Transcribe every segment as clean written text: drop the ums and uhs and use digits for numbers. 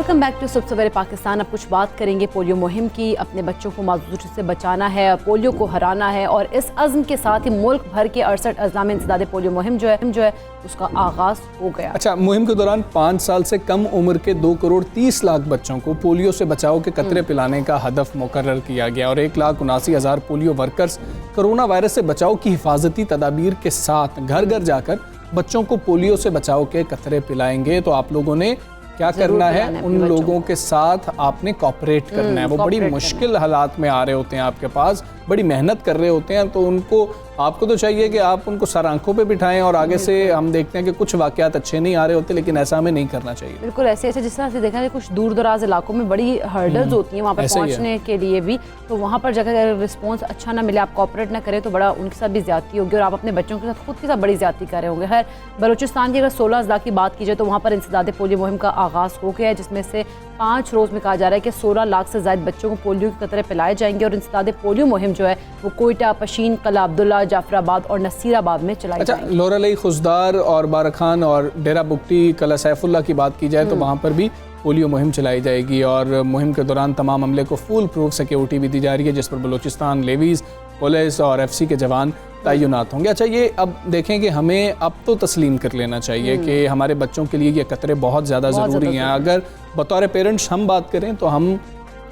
Welcome back to सुबह सवेरे पाकिस्तान। अब कुछ बात करेंगे पोलियो मुहिम की। अपने बच्चों को माजूरी से बचाना है, पोलियो को हराना है और इस अज़्म के साथ ही मुल्क भर के 68 अजला में इंसदादे पोलियो मुहिम जो है उसका आगाज़ हो गया। अच्छा, मुहिम के दौरान 5 साल से कम उम्र के 2,30,00,000 बच्चों को पोलियो से बचाव के कतरे पिलाने का हदफ मुकर्रर किया गया और 1,79,000 पोलियो वर्कर्स कोरोना वायरस से बचाव की हिफाजती तदाबीर के साथ घर घर जाकर बच्चों को पोलियो से बचाव के कतरे पिलाएंगे। तो आप लोगों ने क्या करना है, उन लोगों के साथ आपने कोऑपरेट करना है। वो बड़ी मुश्किल हालात में आ रहे होते हैं आपके पास, बड़ी मेहनत कर रहे होते हैं, तो उनको आपको तो चाहिए कि आप उनको सर आंखों पे बिठाएं और आगे से हम देखते हैं कि कुछ वाकयात अच्छे नहीं आ रहे होते, लेकिन ऐसा हमें नहीं करना चाहिए। बिल्कुल ऐसे जिस तरह से देखा जाए कुछ दूर दराज इलाकों में बड़ी हर्डल्स होती हैं वहाँ पर पहुँचने के लिए भी, तो वहाँ पर जगह अगर रिस्पॉन्स अच्छा ना मिले, आप कोऑपरेट ना करें तो बड़ा उनके साथ भी ज्यादती होगी और आप अपने बच्चों के साथ खुद के साथ बड़ी ज्यादती कर रहे होंगे। खैर, बलूचिस्तान की अगर 16 अजला की बात की जाए तो वहाँ पर इंसदादे पोलियो मुहिम का आगाज़ हो गया है, जिसमें से 5 रोज़ में कहा जा रहा है कि 16 लाख से ज़्यादा बच्चों को पोलियो के कतरे पिलाए जाएंगे और इंसदादे पोलियो मुहिम जो है वो कोयटा, पशीन, कला अब्दुल्ला, जाफराबाद और नसीराबाद में चलाई जाएगी। अच्छा, लोरलई, खुशदार और बारखान और डेरा बुगटी, कला सैफुल्ला की बात की जाए तो वहाँ पर भी पोलियो मुहिम चलाई जाएगी और मुहिम के दौरान तमाम अमले को फुल प्रूफ सिक्योरिटी भी दी जा रही है, जिस पर बलूचिस्तान लेवीज़, पुलिस और FC के जवान तैनात होंगे। अच्छा, ये अब देखें कि हमें अब तो तस्लीम कर लेना चाहिए कि हमारे बच्चों के लिए ये कतरे बहुत ज़्यादा ज़रूरी हैं। अगर बतौर पेरेंट्स हम बात करें तो हम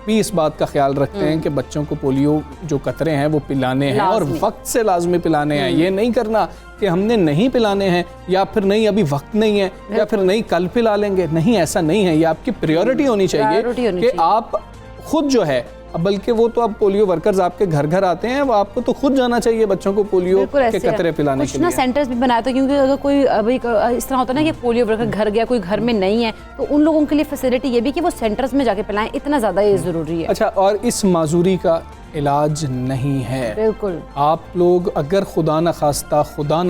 भी इस बात का ख्याल रखते हैं कि बच्चों को पोलियो जो कतरे हैं वो पिलाने हैं और वक्त से लाजमी पिलाने हैं। ये नहीं करना कि हमने नहीं पिलाने हैं या फिर नहीं अभी वक्त नहीं है या फिर नहीं कल पिला लेंगे। नहीं, ऐसा नहीं है। ये आपकी प्रायोरिटी होनी चाहिए कि आप खुद जो है, बल्कि वो तो अब पोलियो वर्कर्स आपके घर घर आते हैं, वो आपको तो खुद जाना चाहिए बच्चों को पोलियो के कतरे पिलाने के लिए। सेंटर्स भी बनाया था, क्योंकि अगर कोई अभी इस तरह होता है ना कि पोलियो वर्कर घर गया, कोई घर में नहीं है, तो उन लोगों के लिए फैसिलिटी ये भी कि वो सेंटर्स में जाके पिलाएं, इतना ज़्यादा ये ज़रूरी है। अच्छा, और इस माजूरी का इलाज नहीं है। बिल्कुल, आप लोग अगर खुदा न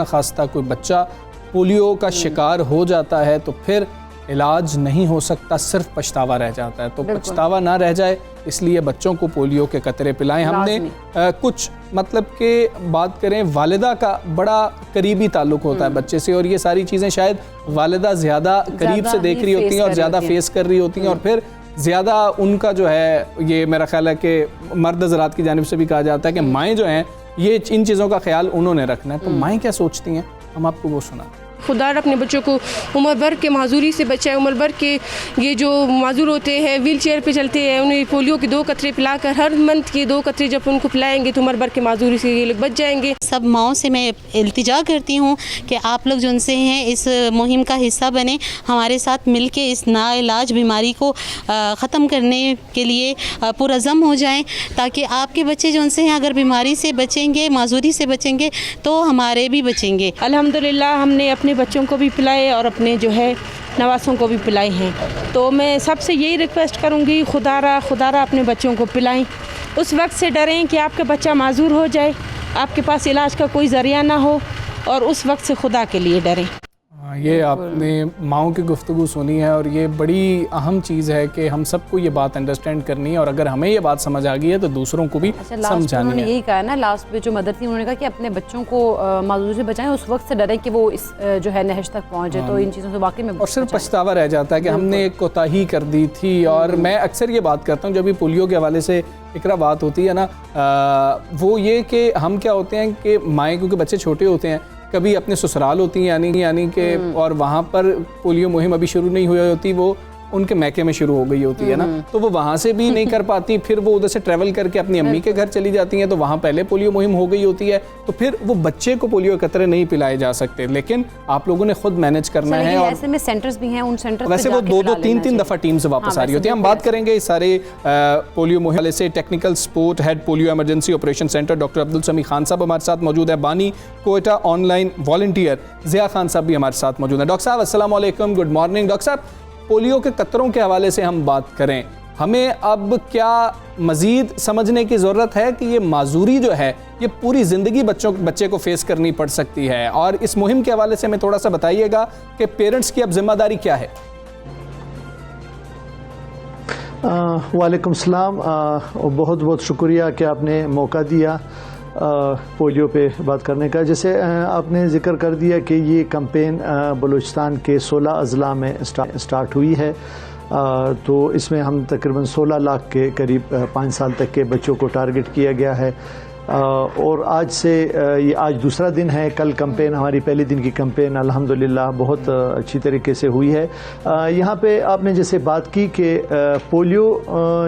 खास्ता कोई बच्चा पोलियो का शिकार हो जाता है तो फिर इलाज नहीं हो सकता, सिर्फ पछतावा रह जाता है। तो पछतावा ना रह जाए इसलिए बच्चों को पोलियो के कतरे पिलाएं। हमने कुछ मतलब के बात करें, वालिदा का बड़ा करीबी ताल्लुक होता है बच्चे से और ये सारी चीज़ें शायद वालिदा ज़्यादा करीब से देख रही होती हैं और ज़्यादा फेस कर रही होती हैं और फिर ज़्यादा उनका जो है, ये मेरा ख्याल है कि मर्द हज़रात की जानिब से भी कहा जाता है कि माएँ जो हैं ये इन चीज़ों का ख्याल उन्होंने रखना है। तो माएँ क्या सोचती हैं, हम आपको वो सुना। खुदा अपने बच्चों को उम्र भर के माजूरी से बचाए। उम्र भर के ये जो माजूर होते हैं, व्हील चेयर पे चलते हैं, उन्हें पोलियो के 2 कतरे पिलाकर हर मंथ के 2 कतरे जब उनको पिलाएंगे तो उम्र भर के माजूरी से ये लोग बच जाएंगे। सब माओं से मैं इल्तिजा करती हूँ कि आप लोग जो उनसे हैं इस मुहिम का हिस्सा बने, हमारे साथ मिल के इस नाइलाज बीमारी को ख़त्म करने के लिए पुरज़म हो जाएँ, ताकि आपके बच्चे जो उनसे हैं अगर बीमारी से बचेंगे, माजूरी से बचेंगे तो हमारे भी बचेंगे। अल्हम्दुलिल्लाह हमने अपने बच्चों को भी पिलाए और अपने जो है नवासों को भी पिलाए हैं। तो मैं सबसे यही रिक्वेस्ट करूंगी, खुदारा अपने बच्चों को पिलाएं। उस वक्त से डरें कि आपका बच्चा माजूर हो जाए, आपके पास इलाज का कोई ज़रिया ना हो, और उस वक्त से खुदा के लिए डरें। ये आपने माओं की गुफ्तगू सुनी है और ये बड़ी अहम चीज़ है कि हम सबको ये बात अंडरस्टैंड करनी है और अगर हमें ये बात समझ आ गई है तो दूसरों को भी समझानी है। उन्होंने यही कहा ना, लास्ट पे जो मदर थी उन्होंने कहा कि अपने बच्चों को माजूरी से बचाएं, उस वक्त से डरें कि वो इस जो है नहज तक पहुँचे। तो इन चीज़ों से वाकई में और सिर्फ पछतावा रह जाता है कि हमने एक कोताही कर दी थी। और मैं अक्सर ये बात करता हूँ जब भी पोलियो के हवाले से इकरा बात होती है ना, वो ये कि हम क्या होते हैं कि माएँ, क्योंकि बच्चे छोटे होते हैं, कभी अपने ससुराल होती हैं यानी कि और वहाँ पर पोलियो मुहिम अभी शुरू नहीं हुई होती, वो उनके मैके में शुरू हो गई होती है ना, तो वो वहाँ से भी नहीं कर पाती, फिर वो उधर से ट्रैवल करके अपनी अम्मी के घर चली जाती हैं, तो वहाँ पहले पोलियो मुहिम हो गई होती है, तो फिर वो बच्चे को पोलियो के कतरे नहीं पिलाए जा सकते। लेकिन आप लोगों ने खुद मैनेज करना है और ऐसे में सेंटर्स भी हैं, उन सेंटर्स वैसे वो 2-3 दफ़ा टीम से वापस आ रही होती है। हम बात करेंगे इस सारे पोलियो मुहिम से। Technical support head polio emergency operation centre doctor Abdul समी खान साहब हमारे साथ मौजूद है। बानी कोयटा ऑनलाइन वॉलंटियर ज़िया खान साहब भी हमारे साथ मौजूद है। डॉक्टर साहब अस्सलाम वालेकुम, गुड मॉर्निंग। डॉक्टर साहब, पोलियो के कतरों के हवाले से हम बात करें, हमें अब क्या मज़ीद समझने की ज़रूरत है कि ये माजूरी जो है ये पूरी ज़िंदगी बच्चे को फेस करनी पड़ सकती है, और इस मुहिम के हवाले से हमें थोड़ा सा बताइएगा कि पेरेंट्स की अब जिम्मेदारी क्या है। वालेकुम सलाम, बहुत बहुत शुक्रिया कि आपने मौका दिया पोलियो पे बात करने का। जैसे आपने ज़िक्र कर दिया कि ये कैंपेन बलूचिस्तान के 16 अज़ला में स्टार्ट हुई है। तो इसमें हम तकरीबन 16 लाख के करीब 5 साल तक के बच्चों को टारगेट किया गया है। और आज से ये आज दूसरा दिन है। कल कैंपेन, हमारी पहले दिन की कैंपेन अल्हम्दुलिल्लाह बहुत अच्छी तरीके से हुई है। यहाँ पे आपने जैसे बात की कि पोलियो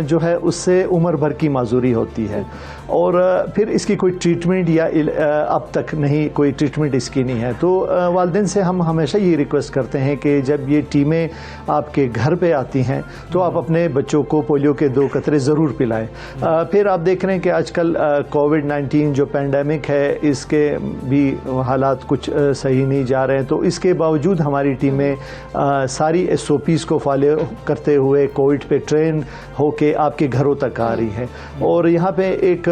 जो है उससे उम्र भर की माजूरी होती है और फिर इसकी कोई ट्रीटमेंट या अब तक नहीं कोई ट्रीटमेंट इसकी नहीं है। तो वालिदैन से हम हमेशा ये रिक्वेस्ट करते हैं कि जब ये टीमें आपके घर पे आती हैं तो आप अपने बच्चों को पोलियो के 2 कतरे ज़रूर पिलाएं। फिर आप देख रहे हैं कि आजकल कोविड-19 जो पैंडेमिक है इसके भी हालात कुछ सही नहीं जा रहे हैं, तो इसके बावजूद हमारी टीमें सारी SOPs को फॉलो करते हुए कोविड पे ट्रेन होके आपके घरों तक आ रही है। और यहाँ पे एक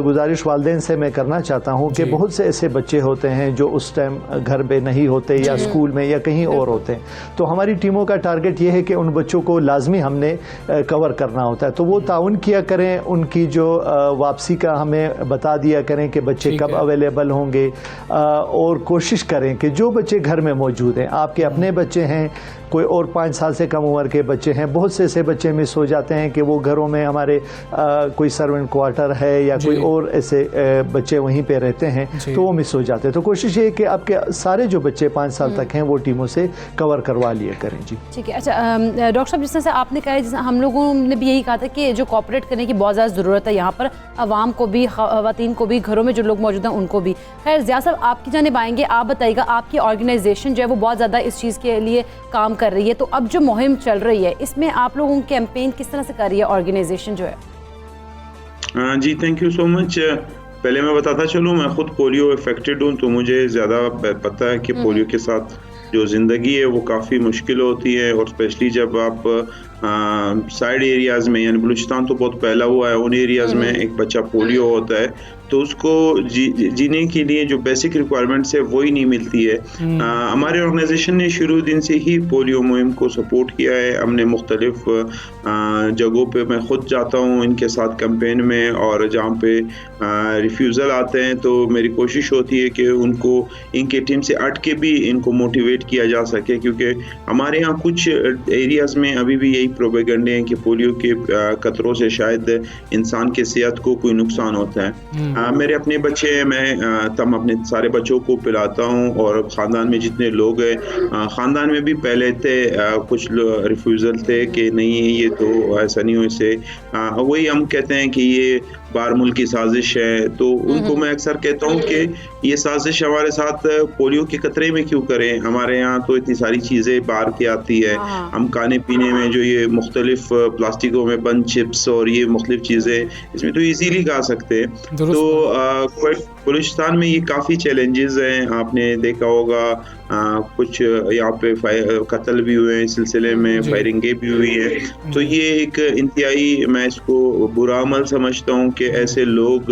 गुजारिश वालिदैन से मैं करना चाहता हूँ कि बहुत से ऐसे बच्चे होते हैं जो उस टाइम घर पे नहीं होते या स्कूल में या कहीं और होते हैं, तो हमारी टीमों का टारगेट ये है कि उन बच्चों को लाजमी हमने कवर करना होता है। तो वो ताउन किया करें, उनकी जो वापसी का हमें बता दिया करें कि बच्चे कब अवेलेबल होंगे और कोशिश करें कि जो बच्चे घर में मौजूद हैं, आपके अपने बच्चे हैं, कोई और 5 साल से कम उम्र के बच्चे हैं, बहुत से ऐसे बच्चे मिस हो जाते हैं कि वो घरों में हमारे कोई सर्वेंट क्वार्टर है या कोई और ऐसे बच्चे वहीं पे रहते हैं तो वो मिस हो जाते हैं। तो कोशिश ये है कि आपके सारे जो बच्चे 5 साल तक हैं वो टीमों से कवर करवा लिए करें। जी ठीक है। अच्छा डॉक्टर साहब, जिस तरह से आपने कहा, जिस हम लोगों ने भी यही कहा था कि जो कॉपरेट करने की बहुत ज़्यादा ज़रूरत है यहाँ पर, अवाम को भी, ख़वातीन को भी, घरों में जो लोग मौजूद हैं उनको भी। खैर ज़िया साहब आपकी जानिब आएंगे, आप बताइएगा आपकी ऑर्गेनाइजेशन जो है वो बहुत ज़्यादा इस चीज़ के लिए काम कर रही है, तो अब जो मुहिम चल रही है इसमें आप लोगों की कैंपेन किस तरह से कर रही है ऑर्गेनाइजेशन जो है? जी थैंक यू सो मच। पहले मैं बताता चलूँ, मैं खुद पोलियो इफेक्टेड हूँ, तो मुझे ज़्यादा पता है कि पोलियो के साथ जो ज़िंदगी है वो काफ़ी मुश्किल होती है, और स्पेशली जब आप साइड एरियाज़ में, यानी बलूचिस्तान तो बहुत फैला हुआ है, उन एरियाज़ में एक बच्चा पोलियो होता है तो उसको जीने के लिए जो बेसिक रिक्वायरमेंट्स है वही नहीं मिलती है। हमारे ऑर्गेनाइजेशन ने शुरू दिन से ही पोलियो मुहिम को सपोर्ट किया है। हमने मुख्तलिफ जगहों पे मैं खुद जाता हूँ इनके साथ कैंपेन में, और जहाँ पे रिफ्यूज़ल आते हैं तो मेरी कोशिश होती है कि उनको इनके टीम से अट के भी इनको मोटिवेट किया जा सके, क्योंकि हमारे यहाँ कुछ एरियाज़ में अभी भी यही प्रोपेगेंडे हैं कि पोलियो के कतरों से शायद इंसान के सेहत को कोई नुकसान होता है। मेरे अपने बच्चे हैं, मैं तम अपने सारे बच्चों को पिलाता हूँ, और ख़ानदान में जितने लोग हैं, ख़ानदान में भी पहले थे कुछ रिफ्यूज़ल थे कि नहीं ये तो ऐसा नहीं हो, इससे वही हम कहते हैं कि ये बारमुल की साजिश है। तो उनको मैं अक्सर कहता हूँ कि ये साजिश हमारे साथ पोलियो के खतरे में क्यों करें, हमारे यहाँ तो इतनी सारी चीज़ें बाहर की आती है, हम खाने पीने में जो ये मुख्तलिफ प्लास्टिकों में बंद चिप्स और ये मुख्तलिफ चीज़ें इसमें तो इजीली खा सकते हैं। तो बलूचिस्तान में ये काफ़ी चैलेंजेस हैं, आपने देखा होगा कुछ यहाँ पे कत्ल भी हुए हैं, इस सिलसिले में फायरिंगें भी हुई है। तो ये एक इंतहाई, मैं इसको बुरा अमल समझता हूँ कि ऐसे लोग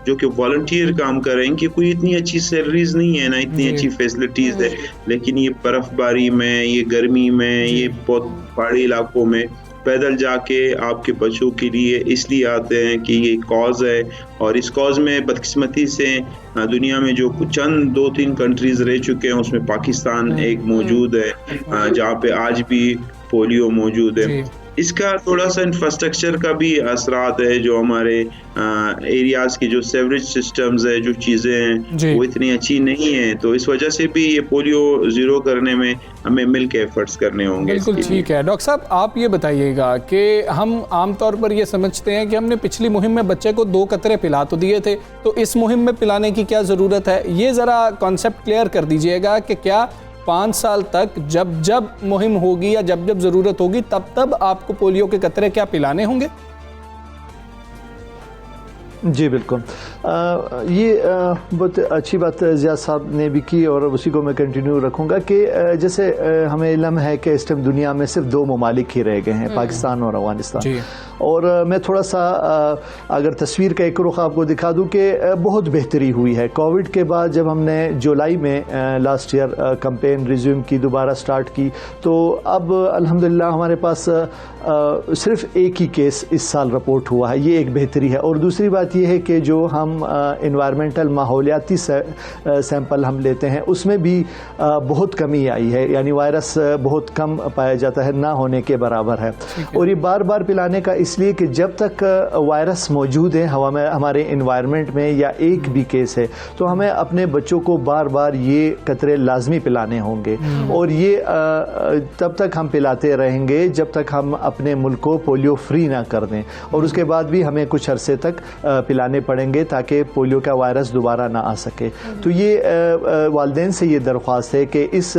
जो कि वॉलंटियर काम कर रहे हैं, कि कोई इतनी अच्छी सैलरीज नहीं है ना, इतनी अच्छी फैसिलिटीज़ है, लेकिन ये बर्फबारी में, ये गर्मी में, ये बहुत पहाड़ी इलाकों में पैदल जाके आपके बच्चों के लिए इसलिए आते हैं कि ये कॉज है। और इस कॉज में बदकिस्मती से दुनिया में जो कुछ चंद 2-3 कंट्रीज रह चुके हैं उसमें पाकिस्तान एक मौजूद है जहाँ पे आज भी पोलियो मौजूद है। इसका थोड़ा सा इंफ्रास्ट्रक्चर का भी असरात है, जो हमारे एरियाज़ की जो सेवरेज सिस्टम्स है, जो चीज़ें हैं वो इतनी अच्छी नहीं है, तो इस वजह से भी ये पोलियो ज़ीरो करने में हमें मिल के एफर्ट्स करने होंगे। बिल्कुल ठीक है। डॉक्टर साहब आप ये बताइएगा कि हम आमतौर पर ये समझते हैं कि हमने पिछली मुहिम में बच्चे को 2 कतरे पिला तो दिए थे, तो इस मुहिम में पिलाने की क्या ज़रूरत है, ये ज़रा कॉन्सेप्ट क्लियर कर दीजिएगा कि क्या 5 साल तक जब जब मुहिम होगी या जब जब ज़रूरत होगी तब तब आपको पोलियो के कतरे क्या पिलाने होंगे? जी बिल्कुल, ये बहुत अच्छी बात ज़िया साहब ने भी की और उसी को मैं कंटिन्यू रखूँगा कि जैसे हमें इल्म है कि इस टाइम दुनिया में सिर्फ 2 ममालिक ही रह गए हैं, पाकिस्तान और अफगानिस्तान। और मैं थोड़ा सा अगर तस्वीर का एक रुख आपको दिखा दूं कि बहुत बेहतरी हुई है कोविड के बाद। जब हमने जुलाई में लास्ट ईयर कैंपेन रिज्यूम की, दोबारा स्टार्ट की, तो अब अल्हम्दुलिल्लाह हमारे पास सिर्फ एक ही केस इस साल रिपोर्ट हुआ है, ये एक बेहतरी है। और दूसरी बात बात यह है कि जो हम इन्वायरमेंटल माहौलियाती सैंपल हम लेते हैं उसमें भी बहुत कमी आई है, यानी वायरस बहुत कम पाया जाता है, ना होने के बराबर है। और ये बार बार पिलाने का इसलिए कि जब तक वायरस मौजूद है हवा में, हमारे इन्वायरमेंट में, या एक भी केस है, तो हमें अपने बच्चों को बार बार ये कतरे लाजमी पिलाने होंगे। और ये तब तक हम पिलाते रहेंगे जब तक हम अपने मुल्क को पोलियो फ्री ना कर दें, और उसके बाद भी हमें कुछ अरसे तक पिलाने पड़ेंगे ताकि पोलियो का वायरस दोबारा ना आ सके। तो ये वालिदैन से ये दरख्वास्त है कि इस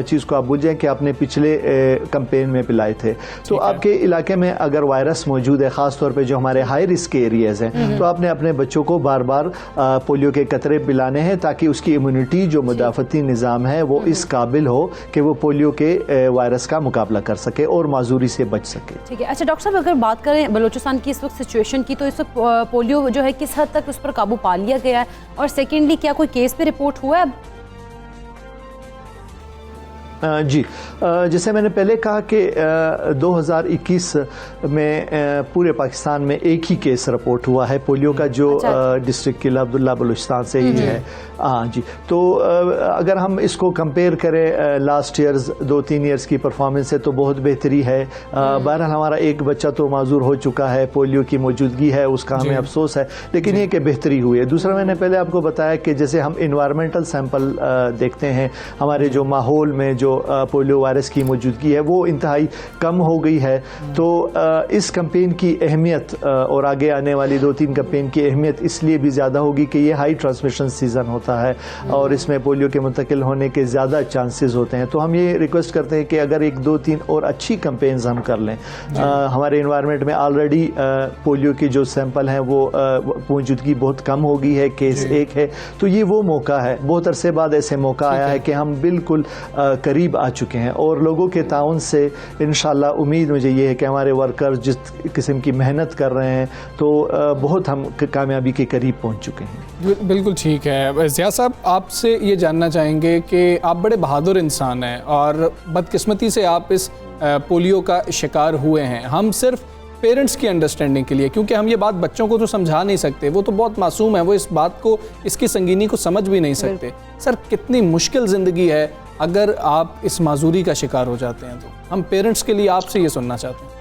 चीज़ को आप बुझें कि आपने पिछले कैंपेन में पिलाए थे, तो आपके इलाके में अगर वायरस मौजूद है, ख़ास तौर पे जो हमारे हाई रिस्क के एरियाज़ हैं, तो आपने अपने बच्चों को बार बार पोलियो के कतरे पिलाने हैं ताकि उसकी इम्यूनिटी, जो मुदाफ़ती निज़ाम है, वो इस काबिल हो कि वो पोलियो के वायरस का मुकाबला कर सके और माजूरी से बच सके। ठीक है। अच्छा डॉक्टर साहब, अगर बात करें बलूचिस्तान की इस वक्त सिचुएशन की, तो इस वक्त पोलियो जो है किस हद तक उस पर काबू पा लिया गया है, और सेकेंडली क्या कोई केस पे रिपोर्ट हुआ है अब? जी, जैसे मैंने पहले कहा कि 2021 में पूरे पाकिस्तान में एक ही केस रिपोर्ट हुआ है पोलियो का, जो डिस्ट्रिक्ट किला अब्दुल्ला बलूचिस्तान से ही है। हाँ जी, तो अगर हम इसको कंपेयर करें लास्ट ईयर्स 2-3 ईयर्स की परफॉर्मेंस से, तो बहुत बेहतरी है। बहरहाल हमारा एक बच्चा तो माजूर हो चुका है, पोलियो की मौजूदगी है, उसका हमें अफसोस है, लेकिन ये कि बेहतरी हुई है। दूसरा, मैंने पहले आपको बताया कि जैसे हम इन्वायरमेंटल सैंपल देखते हैं, हमारे जो माहौल में जो पोलियो वायरस की मौजूदगी है वो इंतहाई कम हो गई है। तो इस कैंपेन की अहमियत और आगे आने वाली 2-3 कैंपेन की अहमियत इसलिए भी ज़्यादा होगी कि ये हाई ट्रांसमिशन सीज़न होता है और इसमें पोलियो के मुंतकिल होने के ज़्यादा चांसेस होते हैं। तो हम ये रिक्वेस्ट करते हैं कि अगर 1-2-3 और अच्छी कैंपेन्स हम कर लें, हमारे इन्वायरमेंट में ऑलरेडी पोलियो की जो सैंपल हैं वो मौजूदगी बहुत कम हो गई है, केस एक है, तो ये वो मौका है, बहुत अरसे बाद ऐसे मौका आया है कि हम बिल्कुल करीब आ चुके हैं। और लोगों के ताउन से इंशाल्लाह उम्मीद मुझे ये है कि हमारे वर्कर्स जिस किस्म की मेहनत कर रहे हैं, तो बहुत हम कामयाबी के करीब पहुंच चुके हैं। बिल्कुल ठीक है। ज़िया साहब, आपसे ये जानना चाहेंगे कि आप बड़े बहादुर इंसान हैं और बदकिस्मती से आप इस पोलियो का शिकार हुए हैं। हम सिर्फ पेरेंट्स की अंडरस्टैंडिंग के लिए, क्योंकि हम ये बात बच्चों को तो समझा नहीं सकते, वो तो बहुत मासूम है, वो इस बात को, इसकी संगीनी को समझ भी नहीं सकते। सर, कितनी मुश्किल ज़िंदगी है अगर आप इस माजूरी का शिकार हो जाते हैं, तो हम पेरेंट्स के लिए आपसे ये सुनना चाहते हैं।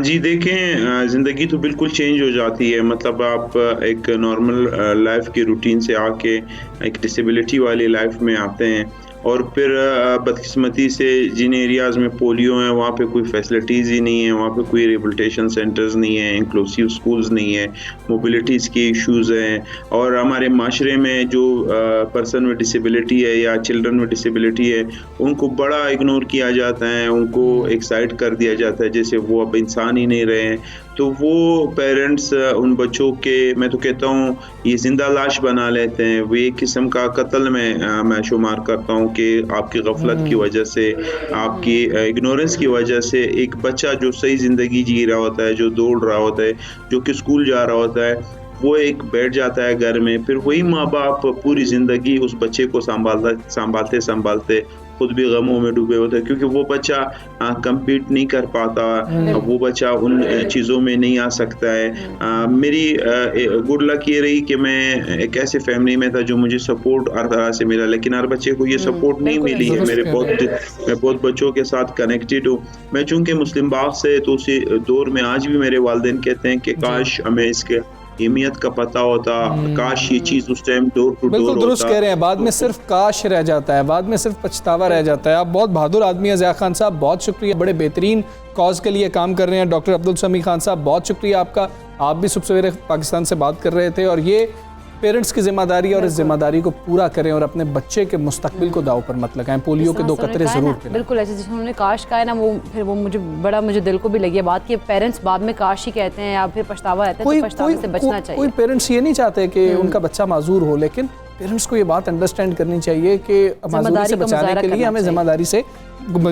जी देखें, ज़िंदगी तो बिल्कुल चेंज हो जाती है। मतलब आप एक नॉर्मल लाइफ की रूटीन से आके एक डिसेबिलिटी वाली लाइफ में आते हैं, और फिर बदकिस्मती से जिन एरियाज़ में पोलियो है वहाँ पे कोई फैसिलिटीज़ ही नहीं है, वहाँ पे कोई रिहेबिलिटेशन सेंटर्स नहीं है, इंक्लूसिव स्कूल्स नहीं है, मोबिलिटीज़ के इश्यूज़ हैं, और हमारे माशरे में जो पर्सन में डिसेबिलिटी है या चिल्ड्रन में डिसेबिलिटी है उनको बड़ा इग्नोर किया जाता है, उनको एक साइड कर दिया जाता है जैसे वो अब इंसान ही नहीं रहे हैं। तो वो पेरेंट्स उन बच्चों के, मैं तो कहता हूँ, ये जिंदा लाश बना लेते हैं। वो एक किस्म का कत्ल में मैं शुमार करता हूँ कि आपकी गफलत की वजह से, आपकी इग्नोरेंस की वजह से एक बच्चा जो सही ज़िंदगी जी रहा होता है, जो दौड़ रहा होता है, जो कि स्कूल जा रहा होता है, वो एक बैठ जाता है घर में। फिर वही माँ बाप पूरी ज़िंदगी उस बच्चे को संभालते संभालते खुद भी गमों में डूबे होते हैं, क्योंकि वो बच्चा compete नहीं कर पाता, वो बच्चा उन चीज़ों में नहीं आ सकता है। मेरी गुड लक ये रही कि मैं एक ऐसे फैमिली में था जो मुझे सपोर्ट हर तरह से मिला, लेकिन हर बच्चे को ये सपोर्ट नहीं मिली है। मैं बहुत बच्चों के साथ कनेक्टेड हूँ। मैं चूँकि मुस्लिम बाग से, तो उसी दौर में आज भी मेरे वालिदैन कहते हैं कि काश हमें इसके अहमियत का पता होता, काश ये चीज़ उस टाइम डोर टू डोर होता। बिल्कुल दुरुस्त कह रहे हैं, बाद में सिर्फ काश रह जाता है, बाद में सिर्फ पछतावा रह जाता है। आप बहुत बहादुर आदमी हैं ज़िया खान साहब, बहुत शुक्रिया। बड़े बेहतरीन कॉज के लिए काम कर रहे हैं। डॉक्टर अब्दुल समी खान साहब, बहुत शुक्रिया आपका। आप भी सुबह सवेरे पाकिस्तान से बात कर रहे थे, और ये पेरेंट्स की जिम्मेदारी, और इस जिम्मेदारी को पूरा करें और अपने बच्चे के मुस्तकबिल को दाव पर मत लगाएं। पोलियो के 2 कतरे जरूर पिलाएं। बिल्कुल ऐसे जिसमें उन्होंने काश कहा है ना, वो फिर वो मुझे दिल को भी लगी बात कि पेरेंट्स बाद में काश ही कहते हैं या फिर पछतावा रहता है, तो पछतावे से बचना चाहिए। कोई पेरेंट्स ये नहीं चाहते कि उनका बच्चा माजूर हो, लेकिन पेरेंट्स को ये बात अंडरस्टैंड करनी चाहिए कि माजूरी से बचाने के लिए हमें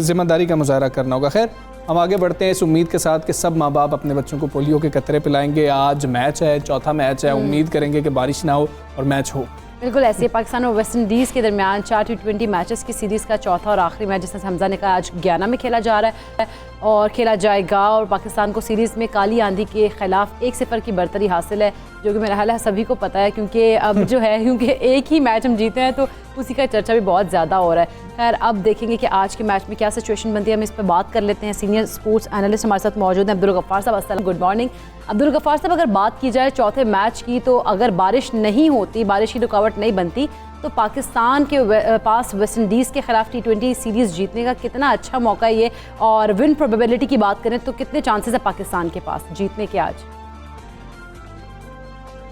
जिम्मेदारी का मुजाहरा करना होगा। खैर, हम आगे बढ़ते हैं इस उम्मीद के साथ कि सब माँ बाप अपने बच्चों को पोलियो के कतरे पिलाएंगे। आज मैच है, चौथा मैच है, उम्मीद करेंगे कि बारिश ना हो और मैच हो। बिल्कुल ऐसे ही पाकिस्तान और वेस्ट इंडीज़ के दरमियान 4 T20 मैचेस की सीरीज़ का चौथा और आखिरी मैच, जिसमें हमजा ने कहा आज गयाना में खेला जा रहा है। और खेला जाएगा और पाकिस्तान को सीरीज़ में काली आंधी के खिलाफ 1-0 की बरतरी हासिल है, जो कि मेरा ख्याल है सभी को पता है, क्योंकि अब जो है क्योंकि एक ही मैच हम जीते हैं तो उसी का चर्चा भी बहुत ज़्यादा हो रहा है। खैर अब देखेंगे कि आज के मैच में क्या सिचुएशन बनती है, हम इस पर बात कर लेते हैं। सीनियर स्पोर्ट्स एनालिस्ट हमारे साथ मौजूद हैं अब्दुल गफ्फार साहब। अस्सलाम, गुड मॉर्निंग अब्दुल गफ्फार साहब। अगर बात की जाए चौथे मैच की, तो अगर बारिश नहीं होती, बारिश की रुकावट नहीं बनती, तो पाकिस्तान के पास वेस्ट इंडीज़ के खिलाफ T20 सीरीज़ जीतने का कितना अच्छा मौका है ये, और विन प्रोबेबिलिटी की बात करें तो कितने चांसेस है पाकिस्तान के पास जीतने के आज?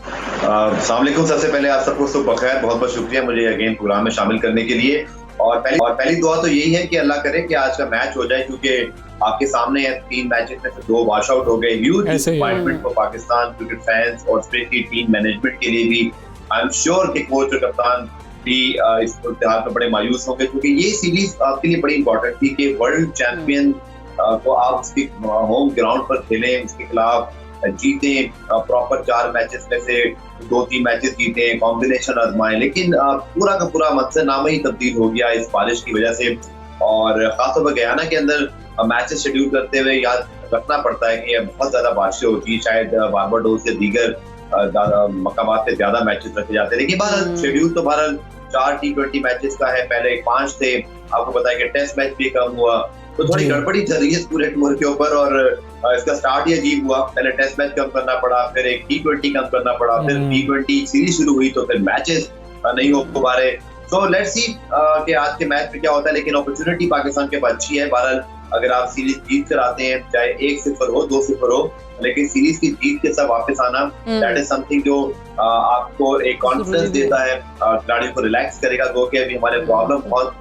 अस्सलाम वालेकुम। सबसे पहले आप सबको सुबह बखैर, बहुत बहुत शुक्रिया मुझे अगेन प्रोग्राम में शामिल करने के लिए। और पहली दुआ तो यही है कि अल्लाह करे कि आज का मैच हो जाए, क्योंकि आपके सामने 3 मैचेस में से 2 वॉश आउट हो गए। Huge disappointment for Pakistan cricket fans और स्पेशली टीम मैनेजमेंट के लिए भी। आई एम श्योर कि कोच और कप्तान भी इस इम्तिहान में बड़े मायूस होंगे, क्योंकि ये सीरीज आपके लिए बड़ी इंपॉर्टेंट थी कि वर्ल्ड चैंपियन को आप उसके होम ग्राउंड पर खेलें, उसके खिलाफ जीतें, प्रॉपर 4 मैचेस में से 2-3 मैचेस जीतें, कॉम्बिनेशन आजमाएं। लेकिन पूरा का पूरा मंजरनामा ही तब्दील हो गया इस बारिश की वजह से। और खासतौर पर गयाना के अंदर मैचेस शेड्यूल करते हुए याद रखना पड़ता है कि बहुत ज्यादा बारिशें होती है, शायद बारबाडोस या दीगर मकामात पे ज्यादा मैचेस रखे जाते हैं। लेकिन बहरहाल शेड्यूल तो बहरहाल 4 T20 मैचेस का है, पहले 5 थे। आपको पता है कि टेस्ट मैच भी कम हुआ, तो थोड़ी गड़बड़ी चल रही है पूरे टूर के ऊपर। और इसका स्टार्ट ही अजीब हुआ, पहले टेस्ट मैच कम करना पड़ा, फिर एक T20 कम करना पड़ा, फिर T20 सीरीज शुरू हुई तो फिर मैचेस नहीं हो पा रहे। सो लेट्स सी कि आज के मैच में क्या होता है। लेकिन अपॉर्चुनिटी पाकिस्तान के पास अच्छी है। बहरहाल अगर आप सीरीज जीत कर आते हैं, चाहे 1-0 हो 2-0 हो, लेकिन सीरीज की जीत के साथ वापस आना, दैट इज समथिंग जो आपको एक कॉन्फिडेंस देता है, खिलाड़ियों को रिलैक्स करेगा। दो के अभी हमारे प्रॉब्लम बहुत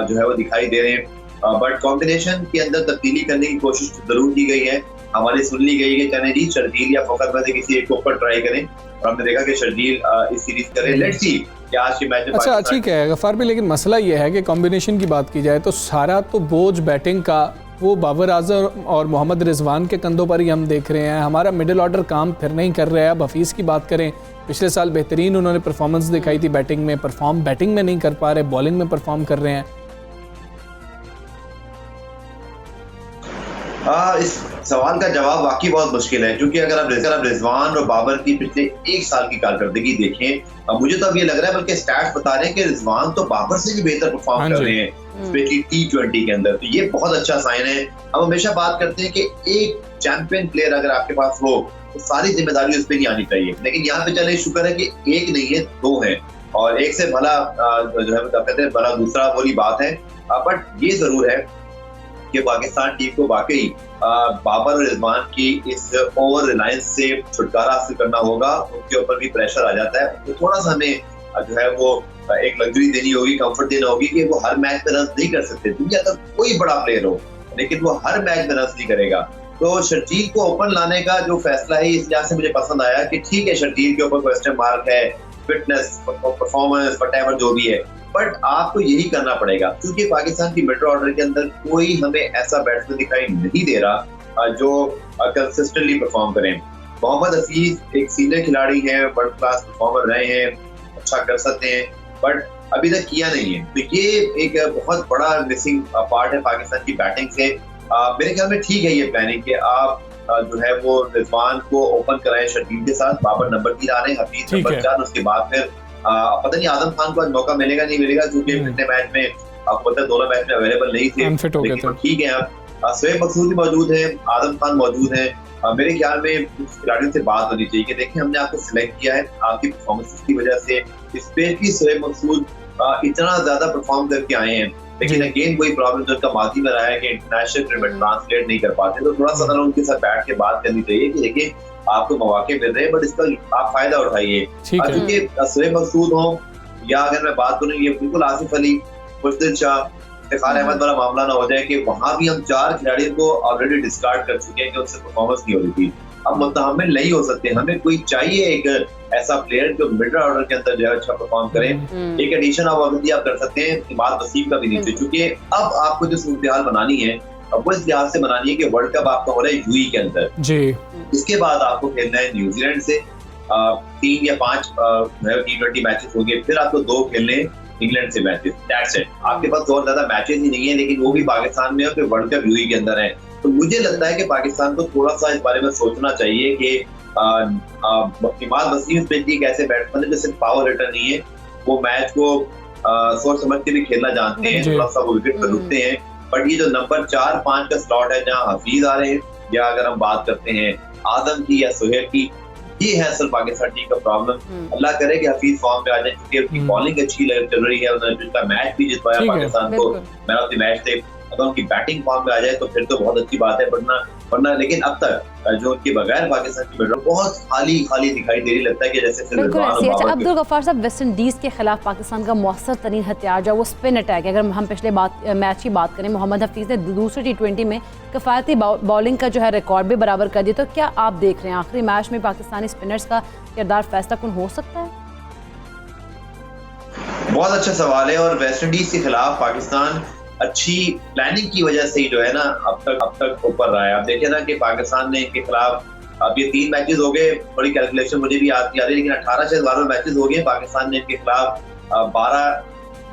जो है वो दिखाई दे रहे हैं, बट कॉम्बिनेशन के अंदर तब्दीली करने की कोशिश जरूर की गई है। हमारी सुन ली गई है चने जी शर्जील या फखर में से किसी एक के ऊपर ट्राई करें, और हमने देखा कि शर्जील इस सीरीज करे। लेट्स सी कि आज के मैच में अच्छा ठीक है गफ्फार भी, लेकिन मसला ये है कि कॉम्बिनेशन की बात की जाए तो सारा तो बोझ बैटिंग का वो बाबर आजम और मोहम्मद रिजवान के कंधों पर ही हम देख रहे हैं। हमारा मिडिल ऑर्डर काम फिर नहीं कर रहा है। अब हफीज़ की बात करें, पिछले साल बेहतरीन उन्होंने परफॉर्मेंस दिखाई थी बैटिंग में, परफॉर्म बैटिंग में नहीं कर पा रहे, बॉलिंग में परफॉर्म कर रहे हैं। इस सवाल का जवाब वाकई बहुत मुश्किल है, क्योंकि अगर आप रिजवान और बाबर की पिछले 1 साल की कारकर्दगी देखें, मुझे तो अब ये लग रहा है, बल्कि स्टैट्स बता रहे हैं कि रिजवान तो बाबर से भी बेहतर परफॉर्म कर रहे हैं, स्पेशली T20 के अंदर। तो ये बहुत अच्छा साइन है। हम हमेशा बात करते हैं कि एक चैंपियन प्लेयर अगर आपके पास हो तो सारी जिम्मेदारी उस पर नहीं आनी चाहिए, लेकिन यहाँ पे चले शुक्र है कि एक नहीं है 2 है, और एक से भला जो है कहते हैं भला दूसरा बोली बात है। बट ये जरूर है कि पाकिस्तान टीम को वाकई बाबर और रिजवान की इस ओवर रिलायंस से छुटकारा हासिल करना होगा। उनके ऊपर भी प्रेशर आ जाता है, तो थोड़ा सा हमें जो है वो एक लग्जरी देनी होगी, कंफर्ट देना होगी कि वो हर मैच में रन नहीं कर सकते। दुनिया का कोई बड़ा प्लेयर हो, लेकिन वो हर मैच में रन नहीं करेगा। तो शर्जील को ओपन लाने का जो फैसला है, इस लिहाज से मुझे पसंद आया कि ठीक है शर्जील के ऊपर क्वेश्चन मार्क है, फिटनेस, परफॉर्मेंस, व्हाटएवर जो भी है, बट आपको यही करना पड़ेगा, क्योंकि पाकिस्तान की मिडल ऑर्डर के अंदर कोई हमें ऐसा बैट्समैन दिखाई नहीं दे रहा जो कंसिस्टेंटली परफॉर्म करें। मोहम्मद हफीज एक सीनियर खिलाड़ी हैं, वर्ल्ड क्लास परफॉर्मर रहे हैं, अच्छा कर सकते हैं, बट अभी तक किया नहीं है। तो ये एक बहुत बड़ा मिसिंग पार्ट है पाकिस्तान की बैटिंग से। मेरे ख्याल में ठीक है ये प्लानिंग कि आप जो है वो रिजवान को ओपन कराएं शर्जील के साथ, बाबर नंबर 3 आ रहे हैं, हफीज नंबर 4, उसके बाद फिर पता नहीं आदम खान को आज मौका मिलेगा नहीं मिलेगा, क्योंकि पिछले मैच में आपको पता है दोनों मैच में अवेलेबल नहीं थे, लेकिन ठीक है। अब शोएब मकसूद मौजूद है, आदम खान मौजूद है। मेरे ख्याल में खिलाड़ियों से बात होनी चाहिए कि देखिए हमने आपको सिलेक्ट किया है आपकी परफॉर्मेंस की वजह से, स्पेशली शोएब मकसूद इतना ज्यादा परफॉर्म करके आए हैं, लेकिन अगेन वही प्रॉब्लम जो उनका माजी में रहा है कि इंटरनेशनल क्रिकेट ट्रांसलेट नहीं कर पाते। तो थोड़ा सा उनके साथ बैठ के बात करनी चाहिए कि देखिए आपको मौके मिल रहे हैं, बट इसका आप फायदा उठाइए। क्योंकि शोएब मकसूद हो या अगर मैं बात करूँ ये बिल्कुल आसिफ अली, मुश्तिक शाह, इफ्तिखार अहमद वाला मामला ना हो जाए कि वहां भी हम 4 खिलाड़ियों को ऑलरेडी डिस्कार्ड कर चुके हैं कि उनसे परफॉर्मेंस नहीं हो रही थी। अब मुतहम्मिल नहीं हो सकते, हमें कोई चाहिए एक ऐसा प्लेयर जो मिडल ऑर्डर के अंदर जो है अच्छा परफॉर्म करे। एक एडिशन आप अभी आप कर सकते हैं, इमाद वसीम का भी नीचे, क्योंकि अब आपको जो सूरत बनानी है वो इस लिहाज से बनानी है कि वर्ल्ड कप आपका हो रहा है यूएई के अंदर जी, इसके बाद आपको खेलना है न्यूजीलैंड से 3 या 5 T20 मैचेस होंगे, फिर आपको 2 खेलने इंग्लैंड से मैचेस, दैट्स इट। आपके पास और ज्यादा मैचेस ही नहीं है, लेकिन वो भी पाकिस्तान में है, फिर वर्ल्ड कप यूएई के अंदर है। तो मुझे लगता है कि पाकिस्तान को थोड़ा सा इस बारे में सोचना चाहिए कि इमाद वसीम स्पेशली एक ऐसे बैट्समैन है जो सिर्फ पावर हिटर नहीं है, वो मैच को सोच समझ के भी खेलना जानते हैं, थोड़ा सा वो विकेट पर रुकते हैं। बट ये जो नंबर 4-5 का स्लॉट है जहाँ हफीज आ रहे हैं, या अगर हम बात करते हैं आदम की या सुहेल की, ये है असल पाकिस्तान टीम का प्रॉब्लम। अल्लाह करे कि हफीज फॉर्म में आ जाए, क्योंकि उनकी बॉलिंग अच्छी चल रही है, उन्होंने जिसका मैच भी जितवाया पाकिस्तान को, मैन ऑफ द मैच थे। अगर उनकी बैटिंग फॉर्म में आ जाए तो फिर तो बहुत अच्छी बात है, वरना लेकिन अब तक जो उनके बगैर पाकिस्तान की बैटिंग बहुत खाली दिखाई दे रही, लगता है कि जैसे बिल्कुल ऐसे। अच्छा अब्दुल गफ्फार साहब, वेस्ट इंडीज़ के खिलाफ पाकिस्तान का मौसर तरीन हथियार जो वो स्पिन अटैक है। अगर हम पिछले मैच की बात करें, मोहम्मद हफीज़ ने दूसरे T20 में किफ़ायती बॉलिंग का जो है रिकॉर्ड भी बराबर कर दिया, तो क्या आप देख रहे हैं आखिरी मैच में पाकिस्तानी स्पिनर्स का किरदार फैसला कुन हो सकता है? बहुत अच्छा सवाल है, और वेस्ट इंडीज के खिलाफ पाकिस्तान अच्छी प्लानिंग की वजह से ही जो है ना अब तक ऊपर रहा है। आप देखिए ना कि पाकिस्तान ने इनके खिलाफ अब ये 3 मैचेस हो गए, बड़ी कैलकुलेशन मुझे भी याद है, लेकिन 18 से 12 मैचेस हो गए पाकिस्तान ने इनके खिलाफ 12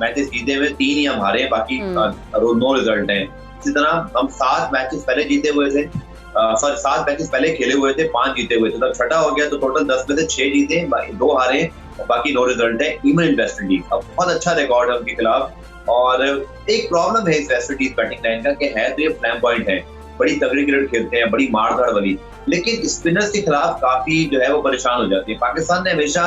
मैचेस जीते हुए, 3 ही हम हारे हैं, बाकी 9 रिजल्ट हैं। इसी तरह हम 7 मैचेस पहले जीते हुए थे, 7 मैचेस पहले खेले हुए थे, 5 जीते हुए थे, तब छठा हो गया तो टोटल 10 में से 6 जीते, 2 हारे और बाकी 9 रिजल्ट है। इवन इन वेस्ट इंडीज अब बहुत अच्छा रिकॉर्ड है उनके खिलाफ। और एक प्रॉब्लम है इस वेस्ट इंडीज बैटिंग लाइन का कि है तो ये फ्लैम्बॉयंट है, बड़ी तगड़ी क्रिकेट खेलते हैं, बड़ी मारधाड़ वाली, लेकिन स्पिनर्स के खिलाफ काफी जो है वो परेशान हो जाती है। पाकिस्तान ने हमेशा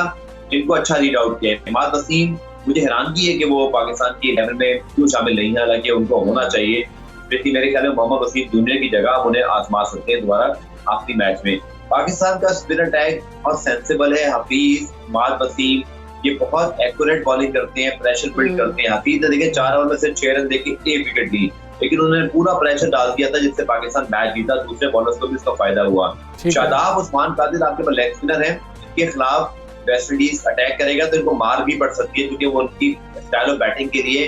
इनको अच्छा रीड आउट किया है। इमाद वसीम, मुझे हैरानगी है कि वो पाकिस्तान की 11 में क्यों शामिल नहीं है, हालांकि उनको होना चाहिए। लेकिन मेरे ख्याल में मोहम्मद वसीम जूनियर की जगह उन्हें आजमा सकते हैं दोबारा आखिरी मैच में। पाकिस्तान का स्पिन अटैक बहुत सेंसिबल है। हफीज, इमाद वसीम ये बहुत एक्यूरेट बॉलिंग करते हैं, प्रेशर बिल्ड करते हैं। हफीज ने देखिए 4 ओवर में से 6 रन देके 1 विकेट ली, लेकिन उन्होंने पूरा प्रेशर डाल दिया था जिससे पाकिस्तान मैच जीता, दूसरे बॉलर्स को भी इसका फायदा हुआ। शादाब उस्मान कादिर आपके पास लेग स्पिनर है, इनके खिलाफ वेस्ट इंडीज अटैक करेगा तो इनको मार भी पड़ सकती है, क्योंकि वो उनकी स्टाइल ऑफ बैटिंग के लिए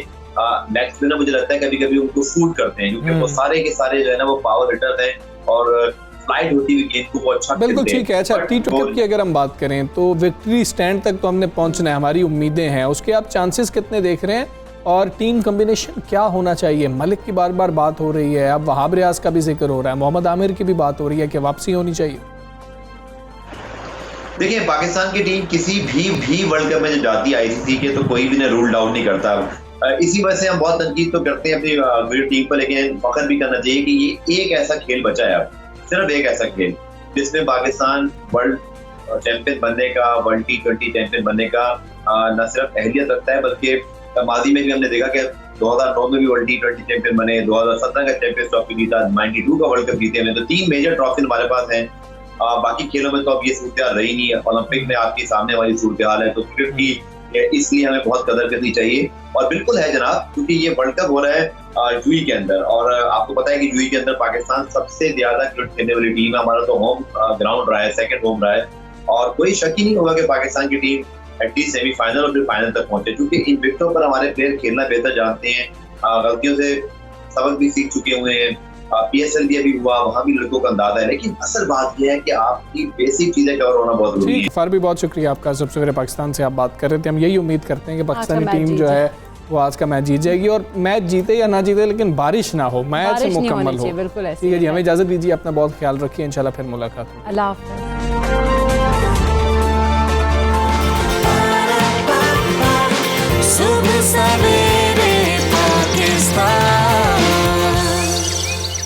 लेग स्पिनर मुझे लगता है कभी कभी उनको सूट करते हैं, क्योंकि वो सारे के सारे जो है ना वो पावर हिटर हैं और फ्लाइट होती हुई गेंद को वो अच्छा बिल्कुल ठीक है। अच्छा T20 की अगर हम बात करें तो विक्ट्री स्टैंड तक तो हमने पहुंचना है, हमारी उम्मीदें हैं, उसके आप चांसेस कितने देख रहे हैं और टीम कॉम्बिनेशन क्या होना चाहिए? मलिक की बार बार बात हो रही है, अब वहाब रियाज का भी जिक्र हो रहा है, मोहम्मद आमिर की भी बात हो रही है कि वापसी होनी चाहिए। देखिए पाकिस्तान की टीम किसी भी वर्ल्ड कप में जो जाती है ICC के, तो कोई भी ने रूल डाउन नहीं करता। इसी वजह से हम बहुत तनकीद तो करते हैं अपनी टीम पर, लेकिन फख्र भी करना चाहिए कि ये एक ऐसा खेल बचा है, अब सिर्फ एक ऐसा खेल जिसमें पाकिस्तान वर्ल्ड चैंपियन बनने का, वर्ल्ड T20 चैंपियन बनने का न सिर्फ अहलियत रखता है, बल्कि माजी में भी हमने देखा कि 2009 में भी वर्ल्ड T20 चैंपियन बने, 2017 का चैंपियंस ट्रॉफी जीता, 92 का वर्ल्ड कप जीते हैं। तो 3 मेजर ट्रॉफी हमारे पास हैं। बाकी खेलों में तो अब ये सूरत हाल रही नहीं है, ओलंपिक में आपके सामने वाली सूरत हाल है, तो क्रिकेट की इसलिए हमें बहुत कदर करनी चाहिए। और बिल्कुल है जनाब, क्योंकि ये वर्ल्ड कप हो रहा है यूएई के अंदर, और आपको पता है कि यूएई के अंदर पाकिस्तान सबसे ज्यादा क्रिकेट खेलने वाली टीम है। हमारा तो होम ग्राउंड रहा है, सेकंड होम रहा है, और कोई शक ही नहीं होगा कि पाकिस्तान की टीम एटलीस्ट सेमीफाइनल और फिर फाइनल तक पहुंचे, क्योंकि इन विकेटों पर हमारे प्लेयर खेलना बेहतर जानते हैं, गलतियों से सबक भी सीख चुके हुए हैं। PSL भी अभी हुआ, वहाँ भी लड़कों का अंदाजा है, लेकिन असल बात यह है कि आपकी बेसिक चीजें कवर होना बहुत जरूरी है। फार भी बहुत शुक्रिया आपका। सबसे पहले पाकिस्तान से आप बात कर रहे थे, हम यही उम्मीद करते हैं कि पाकिस्तानी टीम जो है वो आज का मैच जीत जाएगी, और मैच जीते या ना जीते लेकिन बारिश ना हो, मैच मुकम्मल हो। ठीक है जी, हमें इजाजत दीजिए, अपना बहुत ख्याल रखिए, इंशाल्लाह फिर मुलाकात होगी। अल्लाह हाफ़िज़। सुबह सवेरे पाकिस्तान।